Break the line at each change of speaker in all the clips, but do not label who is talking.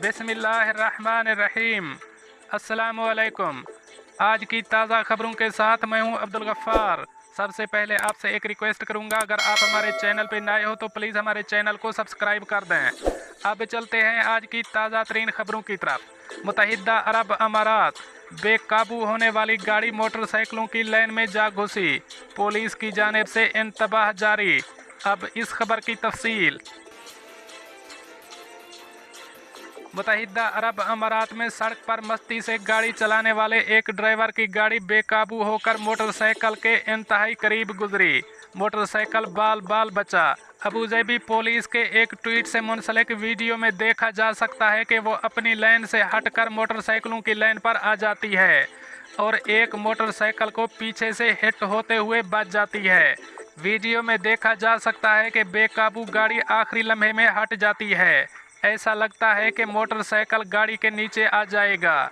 बिस्मिल्लाहिर्रहमानिर्रहीम। अस्सलामुअलैकुम। आज की ताज़ा खबरों के साथ मैं हूं अब्दुल गफ्फार। सबसे पहले आपसे एक रिक्वेस्ट करूंगा, अगर आप हमारे चैनल पर नए हो तो प्लीज़ हमारे चैनल को सब्सक्राइब कर दें। अब चलते हैं आज की ताज़ा तरीन खबरों की तरफ। मुत्तहिदा अरब अमारात, बेकाबू होने वाली गाड़ी मोटरसाइकिलों की लाइन में जा घुसी, पुलिस की जानिब से इंतबाह जारी। अब इस खबर की तफसील। मुत्तहिदा अरब अमारात में सड़क पर मस्ती से गाड़ी चलाने वाले एक ड्राइवर की गाड़ी बेकाबू होकर मोटरसाइकिल के इंतहाई करीब गुजरी। मोटरसाइकिल बाल बाल बचा। अबूजैबी पुलिस के एक ट्वीट से मुंसलिक वीडियो में देखा जा सकता है कि वो अपनी लाइन से हटकर मोटरसाइकिलों की लाइन पर आ जाती है और एक मोटरसाइकिल को पीछे से हिट होते हुए बच जाती है। वीडियो में देखा जा सकता है कि बेकाबू गाड़ी आखिरी लम्हे में हट जाती है। ऐसा लगता है कि मोटरसाइकिल गाड़ी के नीचे आ जाएगा।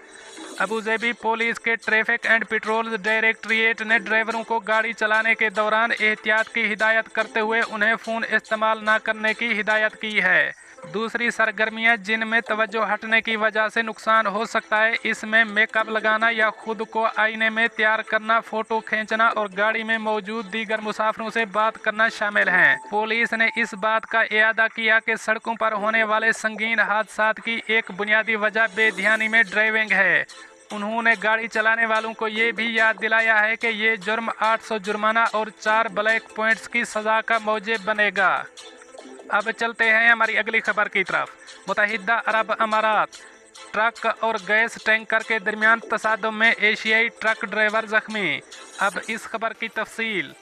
अबूजैबी पुलिस के ट्रैफिक एंड पेट्रोल डायरेक्टरेट ने ड्राइवरों को गाड़ी चलाने के दौरान एहतियात की हिदायत करते हुए उन्हें फ़ोन इस्तेमाल न करने की हिदायत की है। दूसरी सरगर्मियां जिनमें तवज्जो हटने की वजह से नुकसान हो सकता है, इसमें मेकअप लगाना या खुद को आईने में तैयार करना, फोटो खींचना और गाड़ी में मौजूद दीगर मुसाफिरों से बात करना शामिल हैं। पुलिस ने इस बात का इयादा किया कि सड़कों पर होने वाले संगीन हादसात की एक बुनियादी वजह बेध्यानी में ड्राइविंग है। उन्होंने गाड़ी चलाने वालों को ये भी याद दिलाया है कि ये जुर्म 800 जुर्माना और 4 ब्लैक पॉइंट्स की सज़ा का मौजिब बनेगा। अब चलते हैं हमारी अगली खबर की तरफ। मुत्तहिदा अरब अमारात, ट्रक और गैस टैंकर के दरमियान तसादुम में एशियाई ट्रक ड्राइवर जख्मी। अब इस खबर की तफसील।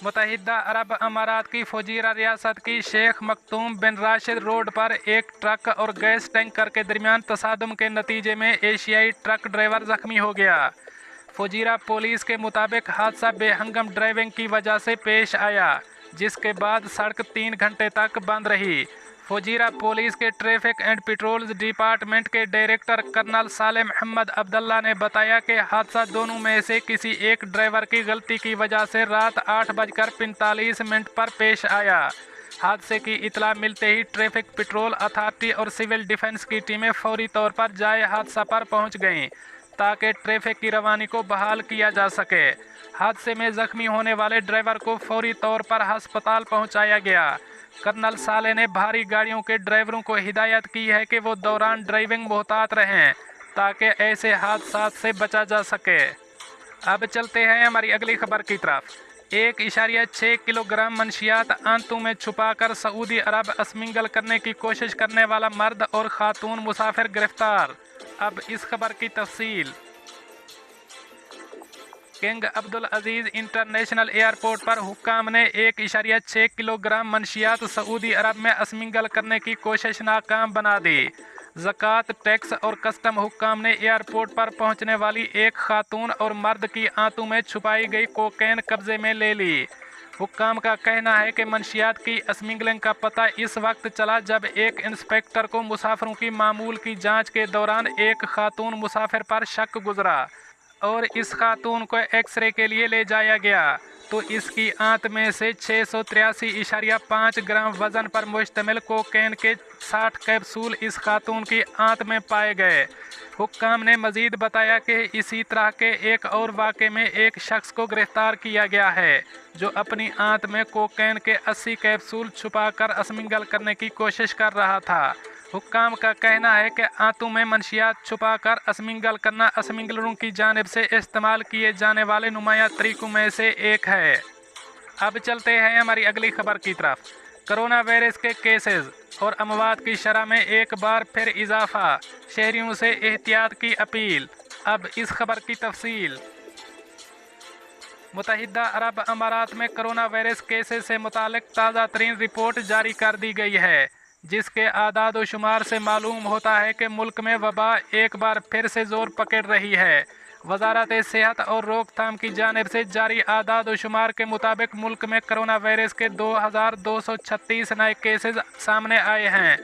मुत्तहिदा अरब अमारात की फुजीरा रियासत की शेख मखदूम बिन राशिद रोड पर एक ट्रक और गैस टैंकर के दरमियान तसादुम के नतीजे में एशियाई ट्रक ड्राइवर जख्मी हो गया। फुजीरा पुलिस के मुताबिक हादसा बेहंगम ड्राइविंग की वजह से पेश आया, जिसके बाद सड़क 3 घंटे तक बंद रही। फुजीरा पुलिस के ट्रैफिक एंड पेट्रोल डिपार्टमेंट के डायरेक्टर कर्नल सालिम मोहम्मद अब्दुल्ला ने बताया कि हादसा दोनों में से किसी एक ड्राइवर की गलती की वजह से रात 8:45 पर पेश आया। हादसे की इतला मिलते ही ट्रैफिक पेट्रोल अथॉरिटी और सिविल डिफेंस की टीमें फौरी तौर पर जाए हादसा पर पहुंच गईं ताकि ट्रैफिक की रवानी को बहाल किया जा सके। हादसे में जख्मी होने वाले ड्राइवर को फौरी तौर पर अस्पताल पहुंचाया गया। कर्नल साले ने भारी गाड़ियों के ड्राइवरों को हिदायत की है कि वो दौरान ड्राइविंग मोहतात रहें ताकि ऐसे हादसा से बचा जा सके। अब चलते हैं हमारी अगली खबर की तरफ। 1.6 किलोग्राम मंशियात आंतों में छुपाकर सऊदी अरब स्मगल करने की कोशिश करने वाला मर्द और खातून मुसाफिर गिरफ्तार। अब इस खबर की तफसील। किंग अब्दुल अजीज़ इंटरनेशनल एयरपोर्ट पर हुक्काम ने 1.6 किलोग्राम मंशियात सऊदी अरब में स्मगल करने की कोशिश नाकाम बना दी। ज़कात, टैक्स और कस्टम हुक्काम ने एयरपोर्ट पर पहुंचने वाली एक खातून और मर्द की आंतों में छुपाई गई कोकेन कब्जे में ले ली। हुक्काम का कहना है कि मंशियात की स्मगलिंग का पता इस वक्त चला जब एक इंस्पेक्टर को मुसाफिरों की मामूल की जांच के दौरान एक खातून मुसाफिर पर शक गुजरा और इस खातून को एक्सरे के लिए ले जाया गया तो इसकी आंत में से 683.5 ग्राम वजन पर मुश्तमिल कोकेन के 60 कैप्सूल इस खातून की आंत में पाए गए। हुक्काम ने मजीद बताया कि इसी तरह के एक और वाक़े में एक शख्स को गिरफ्तार किया गया है जो अपनी आंत में कोकेन के 80 कैप्सूल छुपाकर स्मगल करने की कोशिश कर रहा था। हुक्काम का कहना है कि आंतों में मंशियात छुपाकर स्मगल करना स्मगलरों की जानिब से इस्तेमाल किए जाने वाले नुमाया तरीकों में से एक है। अब चलते हैं हमारी अगली खबर की तरफ। कोरोना वायरस के केसेस और अमवात की शरह में एक बार फिर इजाफा, शहरियों से एहतियात की अपील। अब इस खबर की तफसील। मुत्तहिदा अरब अमारात में कोरोना वायरस केसेस से मुतालिक ताज़ा तरीन रिपोर्ट जारी कर दी गई है, जिसके आदाद व शुमार से मालूम होता है कि मुल्क में वबा एक बार फिर से ज़ोर पकड़ रही है। वजारत सेहत और रोकथाम की जानिब से जारी आदाद व शुमार के मुताबिक मुल्क में कोरोना वायरस के 2236 नए केसेस सामने आए हैं,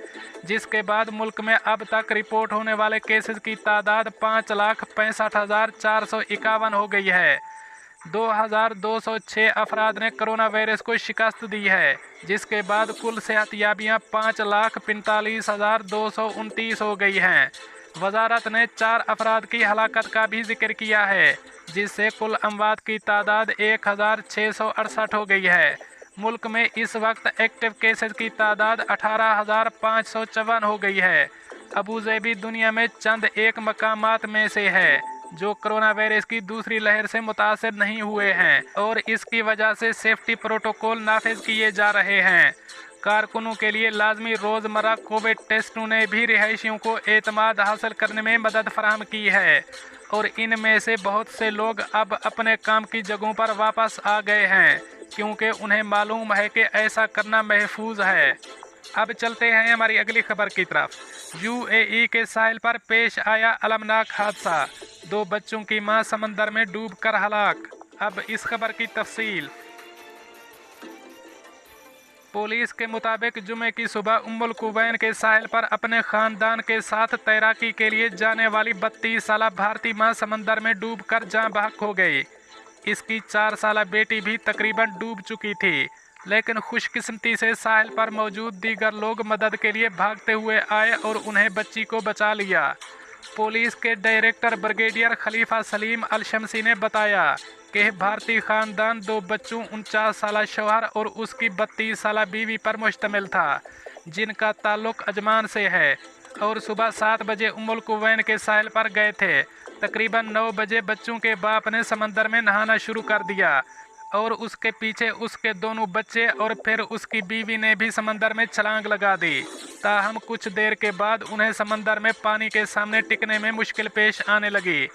जिसके बाद मुल्क में अब तक रिपोर्ट होने वाले केसेस की तादाद 5,65,451 हो गई है। 2206 अफराद ने कोरोना वायरस को शिकस्त दी है, जिसके बाद कुल सेहतयाबियाँ 5,45,229 हो गई हैं। वजारत ने 4 अफराद की हलाकत का भी जिक्र किया है, जिससे कुल अमवात की तादाद 1,668 हो गई है। मुल्क में इस वक्त एक्टिव केसेस की तादाद 18,554 हो गई है। अबूज़ेबी दुनिया में चंद एक मकामात में से है जो कोरोना वायरस की दूसरी लहर से मुतासर नहीं हुए हैं और इसकी वजह से सेफ्टी प्रोटोकॉल नाफिज किए जा रहे हैं। कारकुनों के लिए लाजमी रोज़मर्रा कोविड टेस्टों ने भी रिहायशियों को एतमाद हासिल करने में मदद फराहम की है और इनमें से बहुत से लोग अब अपने काम की जगहों पर वापस आ गए हैं, क्योंकि उन्हें मालूम है कि ऐसा करना महफूज है। अब चलते हैं हमारी अगली खबर की तरफ। यूएई के साहिल पर पेश आया अलमनाक हादसा, 2 बच्चों की मां समंदर में डूबकर हलाक। अब इस खबर की तफसील। पुलिस के मुताबिक जुमे की सुबह उम्मुल कुवैन के साहिल पर अपने खानदान के साथ तैराकी के लिए जाने वाली 32 साला भारतीय मां समंदर में डूबकर जाँ बहक हो गई। इसकी 4 साला बेटी भी तकरीबन डूब चुकी थी, लेकिन खुशकिस्मती से साहिल पर मौजूद दीगर लोग मदद के लिए भागते हुए आए और उन्हें बच्ची को बचा लिया। पुलिस के डायरेक्टर ब्रिगेडियर खलीफा सलीम अल शमसी ने बताया कि भारतीय खानदान 2 बच्चों 49 साला शौहर और उसकी 32 साला बीवी पर मुश्तमिल था, जिनका ताल्लुक अजमान से है, और सुबह 7 बजे उम्मुल कुवैन के साहिल पर गए थे। तकरीबन 9 बजे बच्चों के बाप ने समंदर में नहाना शुरू कर दिया और उसके पीछे उसके दोनों बच्चे और फिर उसकी बीवी ने भी समंदर में छलांग लगा दी। ताहम कुछ देर के बाद उन्हें समंदर में पानी के सामने टिकने में मुश्किल पेश आने लगी।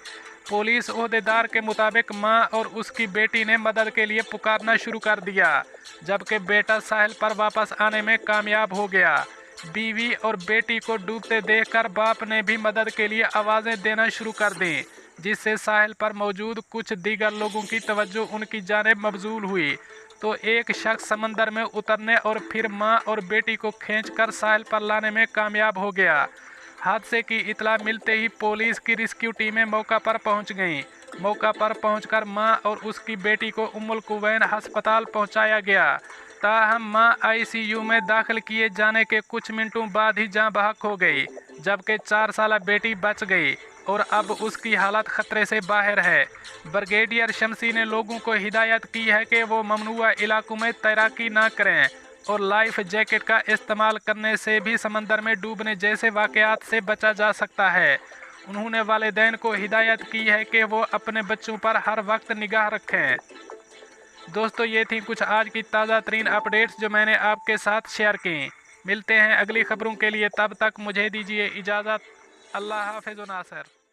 पुलिस ओहदेदार के मुताबिक मां और उसकी बेटी ने मदद के लिए पुकारना शुरू कर दिया, जबकि बेटा साहिल पर वापस आने में कामयाब हो गया। बीवी और बेटी को डूबते देखकर बाप ने भी मदद के लिए आवाज़ें देना शुरू कर दी, जिससे साहिल पर मौजूद कुछ दीगर लोगों की तवज्जो उनकी जानिब मबजूल हुई। तो एक शख्स समंदर में उतरने और फिर मां और बेटी को खींचकर साहिल पर लाने में कामयाब हो गया। हादसे की इतला मिलते ही पुलिस की रेस्क्यू टीमें मौका पर पहुंच गईं। मौका पर पहुंचकर मां और उसकी बेटी को उम्मुल कुवैन अस्पताल पहुंचाया गया। ताहम मां आईसीयू में दाखिल किए जाने के कुछ मिनटों बाद ही जाँ बहक हो गई, जबकि 4 साला बेटी बच गई और अब उसकी हालत खतरे से बाहर है। ब्रिगेडियर शमसी ने लोगों को हिदायत की है कि वो ममनुआ इलाकों में तैराकी ना करें और लाइफ जैकेट का इस्तेमाल करने से भी समंदर में डूबने जैसे वाक़यात से बचा जा सकता है। उन्होंने वालिदैन को हिदायत की है कि वो अपने बच्चों पर हर वक्त निगाह रखें। दोस्तों, ये थी कुछ आज की ताज़ा तरीन अपडेट्स जो मैंने आपके साथ शेयर की। मिलते हैं अगली खबरों के लिए, तब तक मुझे दीजिए इजाज़त। अल्लाह हाफ़िज़ नासर।